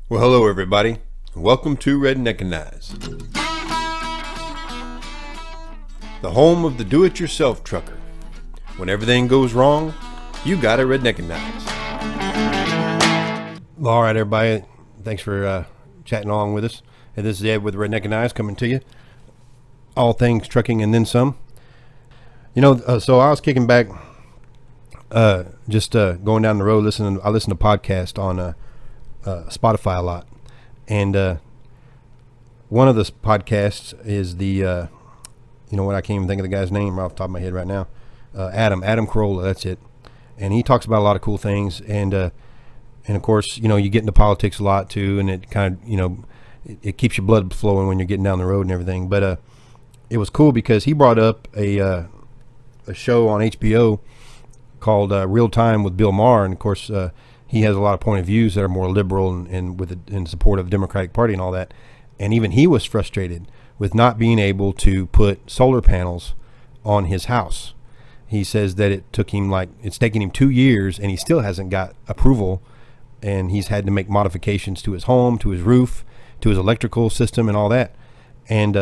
Well, hello everybody. Welcome to Redneckanize, the home of the do-it-yourself trucker. When everything goes wrong, you gotta Redneckanize. Well, all right, everybody. Thanks for chatting along with us. And this is Ed with Redneckanize coming to you. All things trucking and then some. So I was kicking back, going down the road. I listen to podcasts on Spotify a lot, and one of the podcasts is the I can't even think of the guy's name right off the top of my head right now. Adam Carolla, that's it. And he talks about a lot of cool things, and of course, you get into politics a lot too, and it kind of it keeps your blood flowing when you're getting down the road and everything. But it was cool because he brought up a show on HBO called Real Time with Bill Maher, and of course he has a lot of point of views that are more liberal and in support of the Democratic Party and all that. And even he was frustrated with not being able to put solar panels on his house. He says that it's taken him 2 years and he still hasn't got approval, and he's had to make modifications to his home, to his roof, to his electrical system and all that. And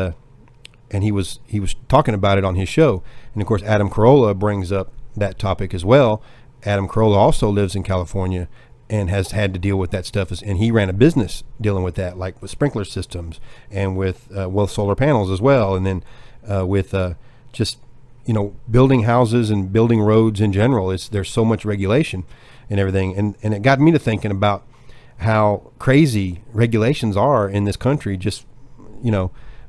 he was talking about it on his show. And of course Adam Carolla brings up that topic as well. Adam Carolla also lives in California and has had to deal with that stuff, and he ran a business dealing with that, like with sprinkler systems and with solar panels as well, and then with building houses and building roads in general. There's so much regulation and everything, and it got me to thinking about how crazy regulations are in this country.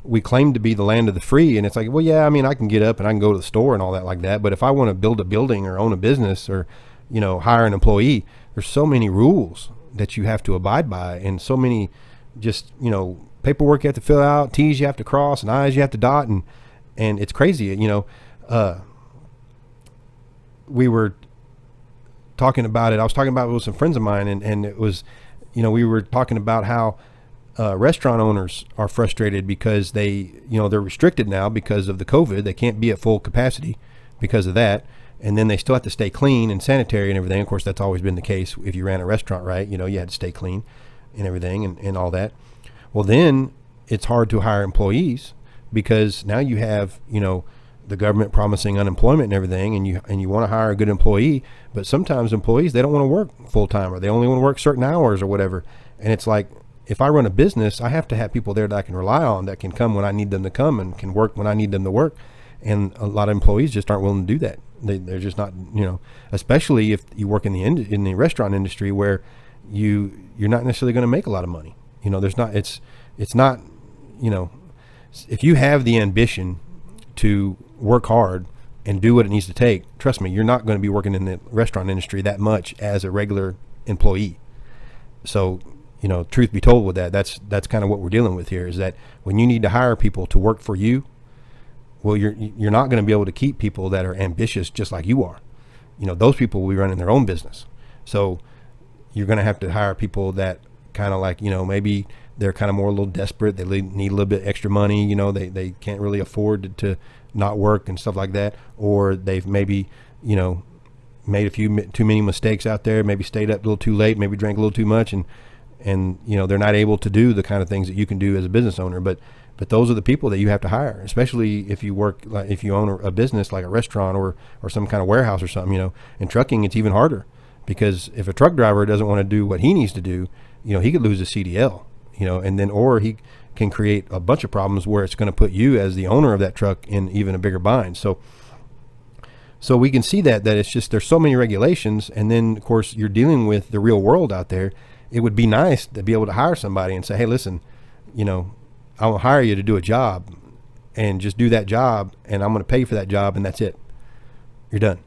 We claim to be the land of the free, and it's like, well, yeah, I mean, I can get up and I can go to the store and all that like that, but if I want to build a building or own a business or hire an employee, there's so many rules that you have to abide by, and so many paperwork you have to fill out, T's you have to cross, and I's you have to dot, and it's crazy. We were talking about it. I was talking about it with some friends of mine, and it was, we were talking about how restaurant owners are frustrated because they're restricted now because of the COVID. They can't be at full capacity because of that. And then they still have to stay clean and sanitary and everything. Of course, that's always been the case. If you ran a restaurant, right, you had to stay clean and everything and all that. Well, then it's hard to hire employees because now you have, the government promising unemployment and everything, and you want to hire a good employee, but sometimes employees, they don't want to work full time, or they only want to work certain hours or whatever. And it's like, if I run a business, I have to have people there that I can rely on, that can come when I need them to come and can work when I need them to work. And a lot of employees just aren't willing to do that. They're just not, especially if you work in the restaurant industry where you're not necessarily going to make a lot of money. It's not, if you have the ambition to work hard and do what it needs to take, trust me, you're not going to be working in the restaurant industry that much as a regular employee. So, truth be told with that, that's kind of what we're dealing with here, is that when you need to hire people to work for you, well, you're not going to be able to keep people that are ambitious just like you are. Those people will be running their own business. So you're going to have to hire people that kind of like, maybe they're kind of more a little desperate. They need a little bit extra money. They can't really afford to not work and stuff like that. Or they've maybe, made a few too many mistakes out there, maybe stayed up a little too late, maybe drank a little too much, and they're not able to do the kind of things that you can do as a business owner. But those are the people that you have to hire, especially if you if you own a business like a restaurant or some kind of warehouse or something. In trucking, it's even harder, because if a truck driver doesn't want to do what he needs to do, he could lose his CDL, or he can create a bunch of problems where it's going to put you as the owner of that truck in even a bigger bind. So we can see that it's just, there's so many regulations, and then of course you're dealing with the real world out there. It would be nice to be able to hire somebody and say, hey, listen, I will hire you to do a job, and just do that job, and I'm going to pay you for that job, and that's it. You're done.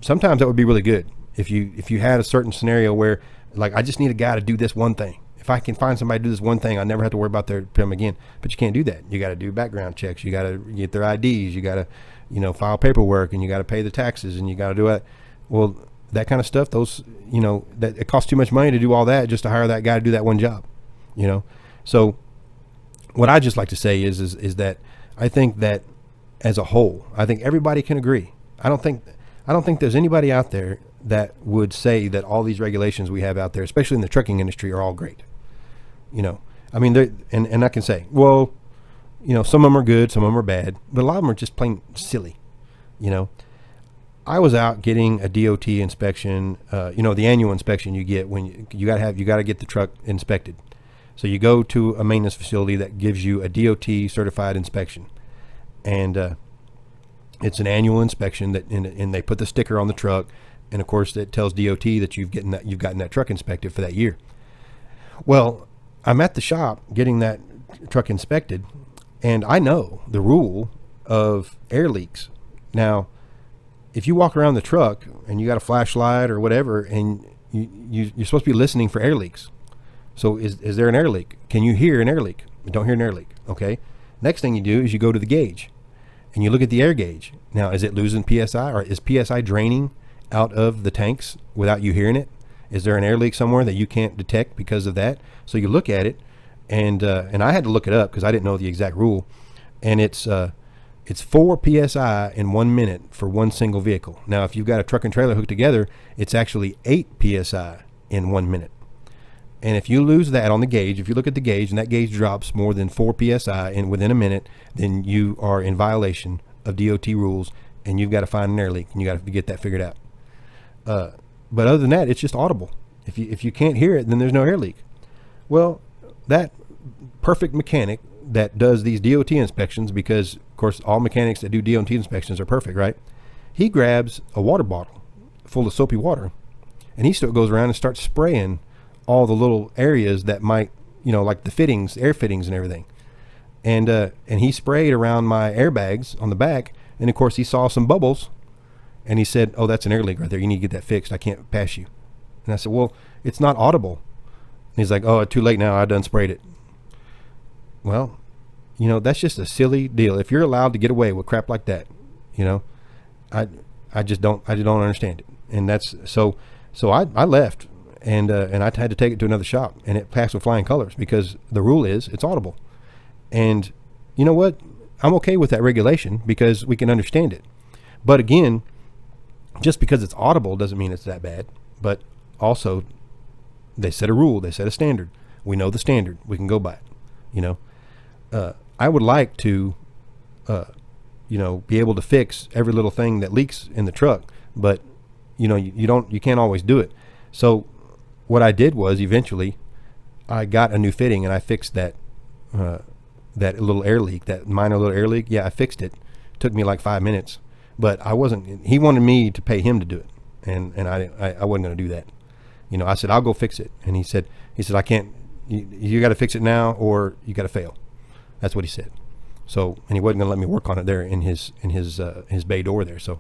Sometimes that would be really good if you had a certain scenario where, like, I just need a guy to do this one thing. If I can find somebody to do this one thing, I never have to worry about them again. But you can't do that. You got to do background checks. You got to get their IDs. You got to, file paperwork, and you got to pay the taxes, and you got to do it. Well, that kind of stuff, those, that it costs too much money to do all that just to hire that guy to do that one job, So what I just like to say is that I think that as a whole, I think everybody can agree. I don't think there's anybody out there that would say that all these regulations we have out there, especially in the trucking industry, are all great. I mean, and I can say, well, some of them are good, some of them are bad, but a lot of them are just plain silly. I was out getting a DOT inspection, the annual inspection you get when you got to get the truck inspected. So you go to a maintenance facility that gives you a DOT certified inspection, and it's an annual inspection and they put the sticker on the truck, and of course it tells DOT that you've gotten that truck inspected for that year. Well, I'm at the shop getting that truck inspected, and I know the rule of air leaks. Now, if you walk around the truck and you got a flashlight or whatever, and you're supposed to be listening for air leaks. So is there an air leak? Can you hear an air leak? You don't hear an air leak. Okay. Next thing you do is you go to the gauge and you look at the air gauge. Now, is it losing PSI, or is PSI draining out of the tanks without you hearing it? Is there an air leak somewhere that you can't detect because of that? So you look at it, and I had to look it up because I didn't know the exact rule, and it's 4 PSI in 1 minute for one single vehicle. Now, if you've got a truck and trailer hooked together, it's actually 8 PSI in 1 minute. And if you lose that on the gauge, if you look at the gauge and that gauge drops more than 4 PSI within a minute, then you are in violation of DOT rules, and you've got to find an air leak, and you got to get that figured out. But other than that, it's just audible. If you can't hear it, then there's no air leak. Well, that perfect mechanic that does these DOT inspections, because of course all mechanics that do DOT inspections are perfect, right? He grabs a water bottle full of soapy water, and he still goes around and starts spraying all the little areas that might, like the fittings, air fittings and everything. And he sprayed around my airbags on the back, and of course he saw some bubbles, and he said, "Oh, that's an air leak right there. You need to get that fixed. I can't pass you." And I said, "Well, it's not audible." And he's like, "Oh, too late now. I done sprayed it." Well, that's just a silly deal. If you're allowed to get away with crap like that, I just don't understand it. And that's so I left, and I had to take it to another shop, and it passed with flying colors because the rule is it's audible. And you know what? I'm okay with that regulation because we can understand it. But again, just because it's audible doesn't mean it's that bad. But also, they set a rule, they set a standard. We know the standard. We can go by it. I would like to, be able to fix every little thing that leaks in the truck, but you can't always do it. So what I did was eventually I got a new fitting and I fixed that little air leak, that minor little air leak. Yeah, I fixed it. Took me like 5 minutes, but he wanted me to pay him to do it. And I wasn't going to do that. I said, "I'll go fix it." And he said, "I can't, you got to fix it now or you got to fail." That's what he said. So, and he wasn't going to let me work on it there in his bay door there. So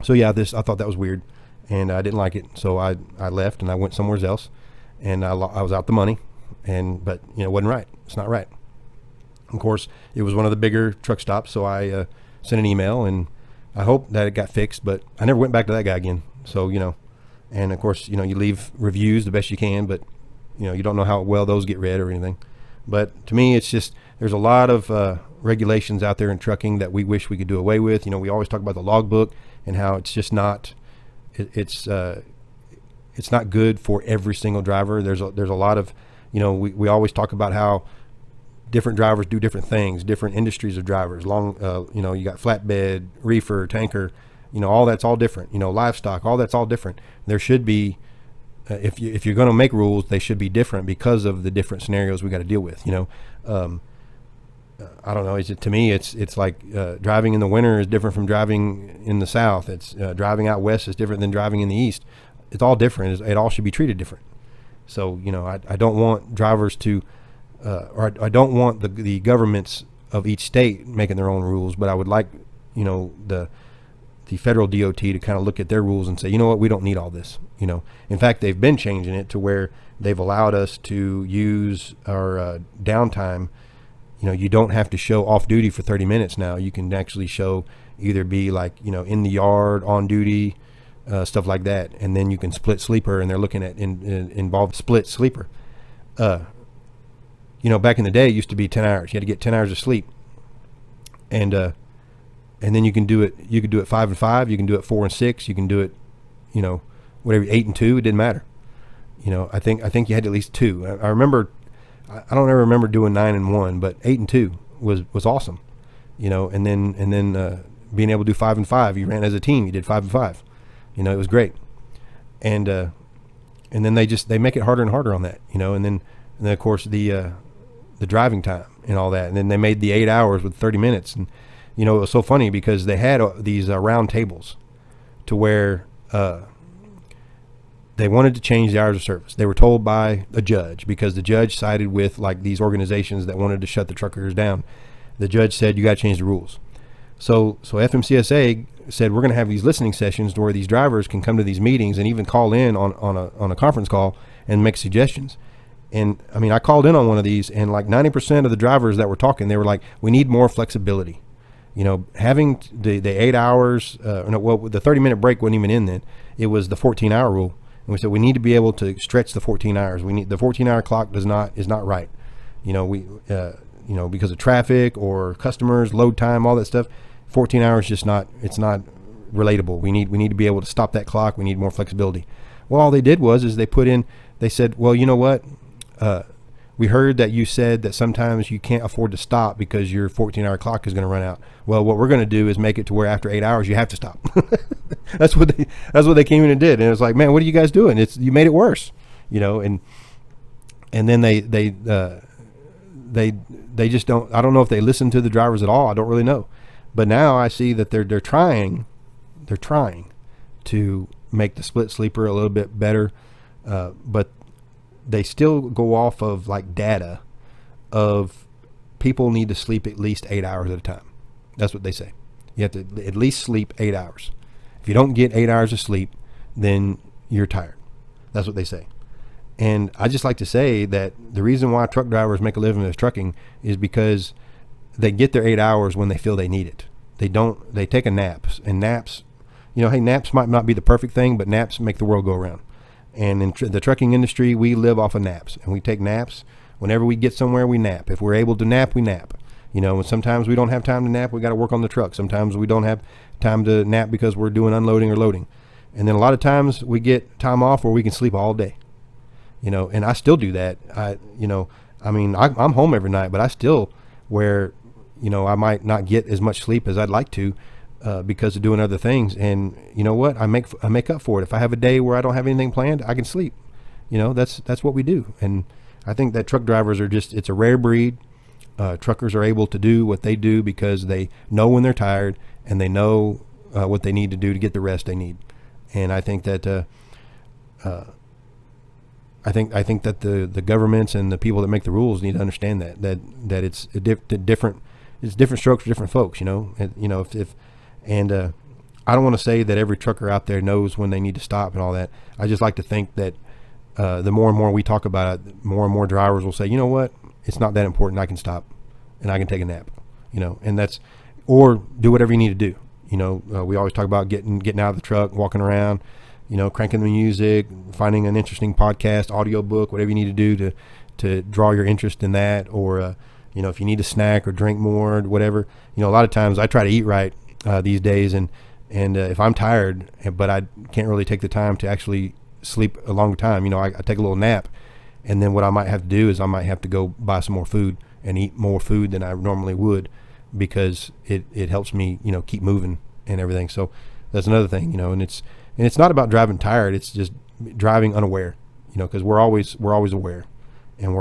yeah, I thought that was weird, and I didn't like it. So I left and I went somewhere else, and I was out the money, but it wasn't right. It's not right. Of course, it was one of the bigger truck stops. So I sent an email, and I hope that it got fixed, but I never went back to that guy again. So, and of course, you leave reviews the best you can, but you don't know how well those get read or anything. But to me, it's just, there's a lot of regulations out there in trucking that we wish we could do away with. We always talk about the logbook and how it's just not, it's not good for every single driver. There's a lot of, we always talk about how different drivers do different things, different industries of drivers. You got flatbed, reefer, tanker, all that's all different. Livestock, all that's all different. There should be, if you're going to make rules, they should be different because of the different scenarios we got to deal with. I don't know. To me, it's like driving in the winter is different from driving in the south. It's driving out west is different than driving in the east. It's all different. It all should be treated different. So I don't want drivers to, or I don't want the governments of each state making their own rules. But I would like the federal DOT to kind of look at their rules and say, you know what, we don't need all this. In fact, they've been changing it to where they've allowed us to use our downtime. You don't have to show off duty for 30 minutes now. You can actually show either be like, in the yard, on duty, stuff like that. And then you can split sleeper, and they're looking at involved split sleeper. Back in the day, it used to be 10 hours. You had to get 10 hours of sleep. And then you can do it. You can do it 5 and 5. You can do it 4 and 6. You can do it, whatever, 8 and 2, it didn't matter. I think you had at least 2. I remember, I don't ever remember doing 9 and 1, but 8 and 2 was awesome. And then being able to do 5 and 5, you ran as a team, you did 5 and 5. It was great. And then they make it harder and harder on that, and then of course the driving time and all that. And then they made the 8 hours with 30 minutes. And, it was so funny because they had these round tables to where they wanted to change the hours of service. They were told by a judge, because the judge sided with like these organizations that wanted to shut the truckers down. The judge said, you got to change the rules. So FMCSA said, we're going to have these listening sessions where these drivers can come to these meetings and even call in on a conference call and make suggestions. And I mean, I called in on one of these, and like 90% of the drivers that were talking, they were like, we need more flexibility. Having the 8 hours, the 30-minute break wasn't even in then. It was the 14-hour rule. And we said, we need to be able to stretch the 14 hours. We need the 14-hour clock is not right. Because of traffic or customers, load time, all that stuff. 14 hours it's not relatable. We need to be able to stop that clock. We need more flexibility. Well, all they did is they said, well, you know what? We heard that you said that sometimes you can't afford to stop because your 14-hour clock is going to run out. Well, what we're going to do is make it to where after 8 hours you have to stop. That's what they came in and did. And it was like, man, what are you guys doing? You made it worse, and then they just don't. I don't know if they listen to the drivers at all. I don't really know. But now I see that they're trying to make the split sleeper a little bit better, but they still go off of like data of people need to sleep at least 8 hours at a time. That's what they say. You have to at least sleep 8 hours. If you don't get 8 hours of sleep, then you're tired. That's what they say. And I just like to say that the reason why truck drivers make a living as trucking is because they get their 8 hours when they feel they need it. They take a nap, and naps, hey, naps might not be the perfect thing, but naps make the world go around. And in the trucking industry, we live off of naps, and we take naps. Whenever we get somewhere, we nap. If we're able to nap, we nap. And sometimes we don't have time to nap. We got to work on the truck. Sometimes we don't have time to nap because we're doing unloading or loading. And then a lot of times we get time off where we can sleep all day. And I still do that. I'm home every night, but I still I might not get as much sleep as I'd like to because of doing other things. And you know what? I make up for it. If I have a day where I don't have anything planned, I can sleep. That's what we do. And I think that truck drivers it's a rare breed. Truckers are able to do what they do because they know when they're tired, and they know what they need to do to get the rest they need. And I think that I think that the governments and the people that make the rules need to understand that it's different strokes for different folks. I don't want to say that every trucker out there knows when they need to stop and all that. I just like to think that the more and more we talk about it, more and more drivers will say, you know what, it's not that important. I can stop and I can take a nap, and that's, or do whatever you need to do. We always talk about getting out of the truck, walking around, cranking the music, finding an interesting podcast, audio book, whatever you need to do to draw your interest in that. Or, if you need a snack or drink more, whatever, a lot of times I try to eat right these days. And if I'm tired, but I can't really take the time to actually sleep a long time, I take a little nap. And then what I might have to do is I might have to go buy some more food and eat more food than I normally would, because it helps me, keep moving and everything. So that's another thing, and it's not about driving tired. It's just driving unaware, because we're always aware, and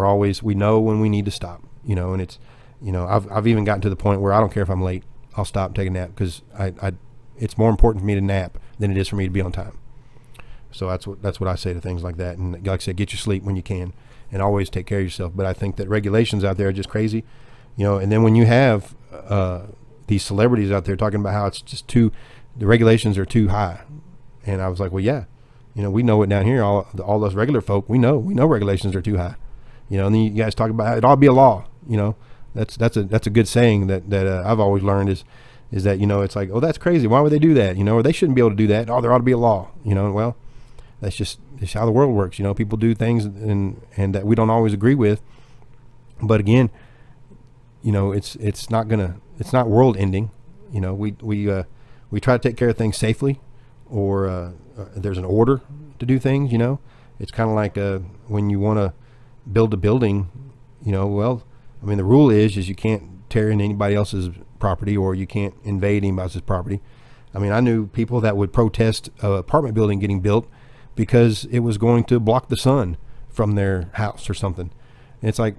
we know when we need to stop, and it's, I've even gotten to the point where I don't care if I'm late. I'll stop and take a nap, because it's more important for me to nap than it is for me to be on time. So that's what I say to things like that. And like I said, get your sleep when you can, and always take care of yourself. But I think that regulations out there are just crazy, and then when you have these celebrities out there talking about how it's just the regulations are too high. And I was like, well, yeah, we know it down here. All us regular folk, we know regulations are too high, and then you guys talk about how it ought to be a law. That's a good saying that I've always learned is that, it's like, oh, that's crazy. Why would they do that? Or they shouldn't be able to do that. Oh, there ought to be a law, well, that's just how the world works. People do things and that we don't always agree with. But again, it's not world ending. We try to take care of things safely, or there's an order to do things. It's kind of like when you want to build a building. Well, I mean, the rule is you can't tear in anybody else's property, or you can't invade anybody else's property. I mean, I knew people that would protest an apartment building getting built because it was going to block the sun from their house or something. And it's like,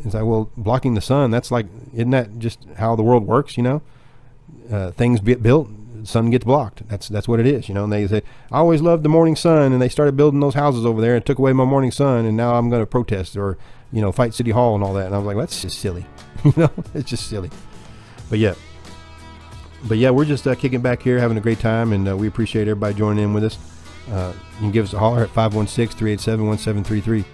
well, blocking the sun, isn't that just how the world works? Things get built, the sun gets blocked. That's what it is. And they say, I always loved the morning sun, and they started building those houses over there and took away my morning sun, and now I'm going to protest or fight City Hall and all that. And I was like, well, that's just silly. It's just silly. But yeah, we're just kicking back here, having a great time, and we appreciate everybody joining in with us. You can give us a holler at 516-387-1733.